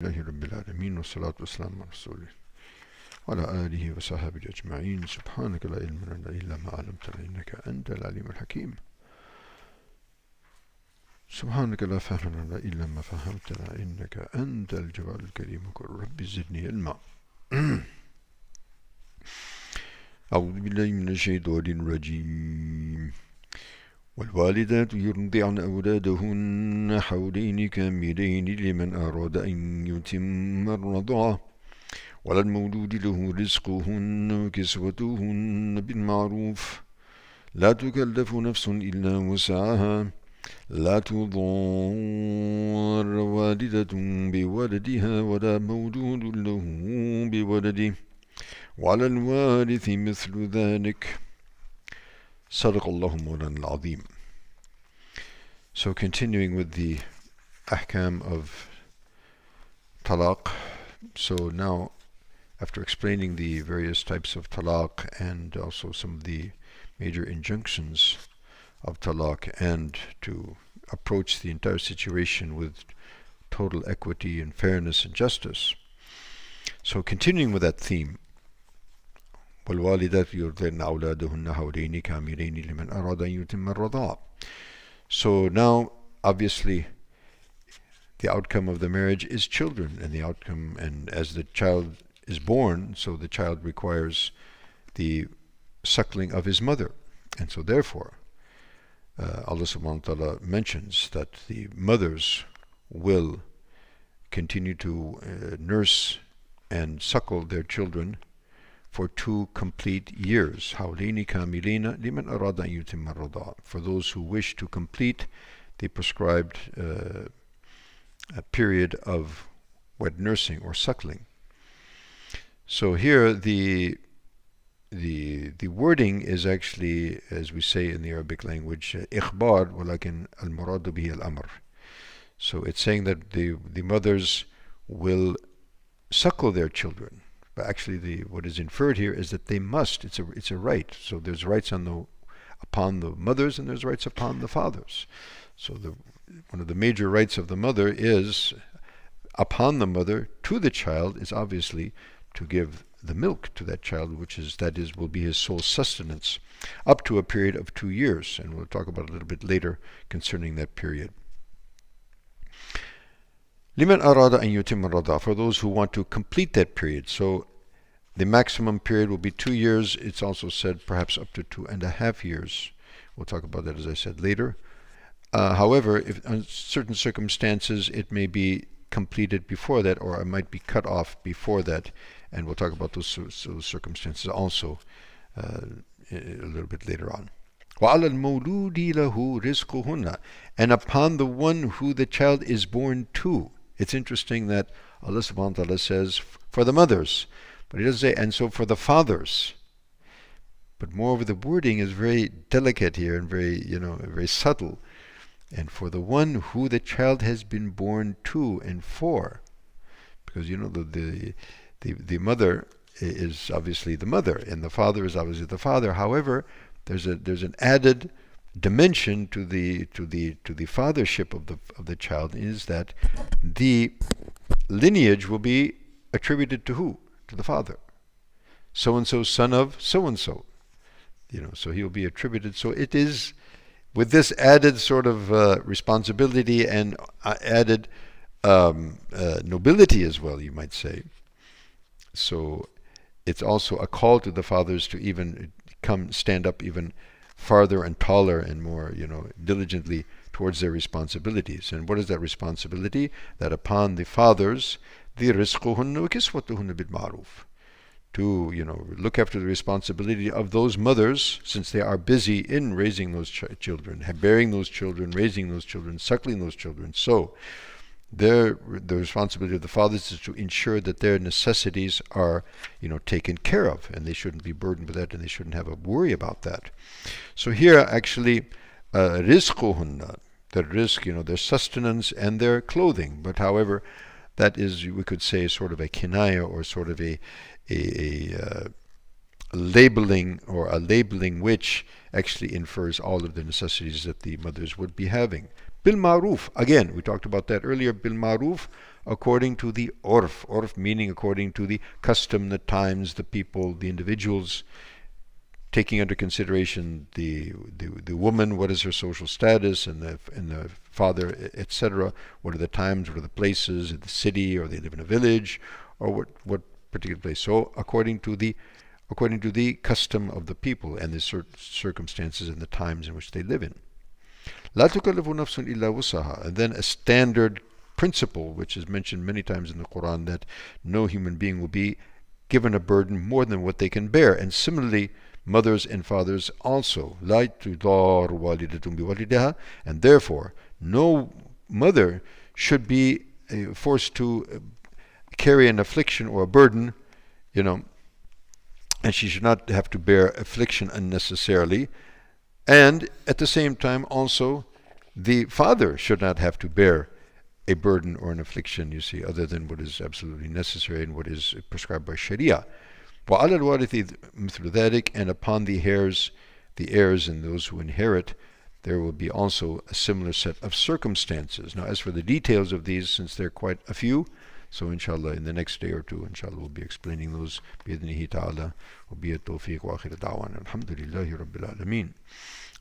لله رب العالمين والصلاة والسلام على رسوله وعلى آله وصحبه أجمعين. سبحانك لا علم لنا إلا ما علمتنا إنك أنت العليم الحكيم. سبحانك لا فهم لنا إلا ما فهمتنا إنك أنت الجواد الكريم. قل رب زدني علما. أعوذ بالله من الشيطان الرجيم. والوالدات يرضعن أولادهن حولين كاملين لمن أراد أن يتم الرضاعة وعلى المولود له رزقهن وكسوتهن بالمعروف لا تكلف نفس إلا وسعها لا تضار والدة بولدها ولا مولود له بولده وعلى الوارث مثل ذلك. Sadaqallahu Mawlana al-Azim. So continuing with the ahkam of talaq. So now, after explaining the various types of talaq and also some of the major injunctions of talaq, and to approach the entire situation with total equity and fairness and justice. So continuing with that theme, والوالدات يرضعن أولادهن حولين كاملين لمن أراد أن يتم الرضاعة. So now, obviously, the outcome of the marriage is children, and the outcome, and as the child is born, so the child requires the suckling of his mother, and so therefore, Allah subhanahu wa ta'ala mentions that the mothers will continue to nurse and suckle their children for 2 complete years. حَوْلَيْنِ كَامِلَيْنَ لِمَنْ أَرَادَ أَنْ يُتِمَّ الرَّضَاعَ, for those who wish to complete the prescribed period of wet nursing or suckling. So here the wording is actually, as we say in the Arabic language, إخبار ولكن المراد به الأمر. So it's saying that the mothers will suckle their children. But actually, what is inferred here is that they must. It's a right. So there's rights upon the mothers, and there's rights upon the fathers. So one of the major rights of the mother is upon the mother to the child is obviously to give the milk to that child, that is will be his sole sustenance up to a period of 2 years, and we'll talk about a little bit later concerning that period. لِمَنْ أَرَادَ أَنْ يُتِمَّ الرَّضَاعَ, for those who want to complete that period. So the maximum period will be 2 years. It's also said perhaps up to 2.5 years. We'll talk about that, as I said, later. However, if in certain circumstances it may be completed before that, or it might be cut off before that, and we'll talk about those circumstances also a little bit later on. وَعَلَى الْمَوْلُودِ لَهُ رِزْقُهُنَّ, and upon the one who the child is born to. It's interesting that Allah subhanahu wa ta'ala says for the mothers, but He doesn't say, and so for the fathers. But moreover, the wording is very delicate here and very subtle. And for the one who the child has been born to and for, because the mother is obviously the mother, and the father is obviously the father. However, there's an added dimension to the fathership of the child, is that the lineage will be attributed to who? To the father. So and so, son of so and so. So he'll be attributed. So it is with this added sort of responsibility and added nobility as well, you might say. So it's also a call to the fathers to even stand up even farther and taller and more, diligently towards their responsibilities. And what is that responsibility? That upon the fathers, the رِزْقُهُنَّ وَكِسْوَتُهُنَّ بِالْمَعْرُوفِ, to look after the responsibility of those mothers, since they are busy in raising those children, bearing those children, raising those children, suckling those children. So the responsibility of the fathers is to ensure that their necessities are taken care of, and they shouldn't be burdened with that, and they shouldn't have a worry about that. So here actually rizquhunna, the rizq, their sustenance and their clothing. But however, that is, we could say, sort of a kinaya, or sort of a labeling, or a labeling which actually infers all of the necessities that the mothers would be having. Bil ma'ruf. Again, we talked about that earlier. Bil ma'ruf, according to the urf. Urf meaning according to the custom, the times, the people, the individuals, taking under consideration the woman, what is her social status, and the father, etc. What are the times? What are the places? The city, or they live in a village, or what particular place? So according to the custom of the people and the circumstances and the times in which they live in. لا تكلف نفس إلا وسعها. And then a standard principle, which is mentioned many times in the Quran, that no human being will be given a burden more than what they can bear. And similarly, mothers and fathers also. لا تضار والدة بوالدها. And therefore, no mother should be forced to carry an affliction or a burden, and she should not have to bear affliction unnecessarily. And at the same time, also, the father should not have to bear a burden or an affliction, other than what is absolutely necessary and what is prescribed by Sharia. وَعَلَى الْوَارِثِ مِثْلُ ذَلِكَ. And upon the heirs and those who inherit, there will be also a similar set of circumstances. Now, as for the details of these, since there are quite a few, so inshallah in the next day or two, inshallah, we'll be explaining those. بإذنه تعالى وبه التوفيق وآخر دعوانا الحمد لله رب العالمين.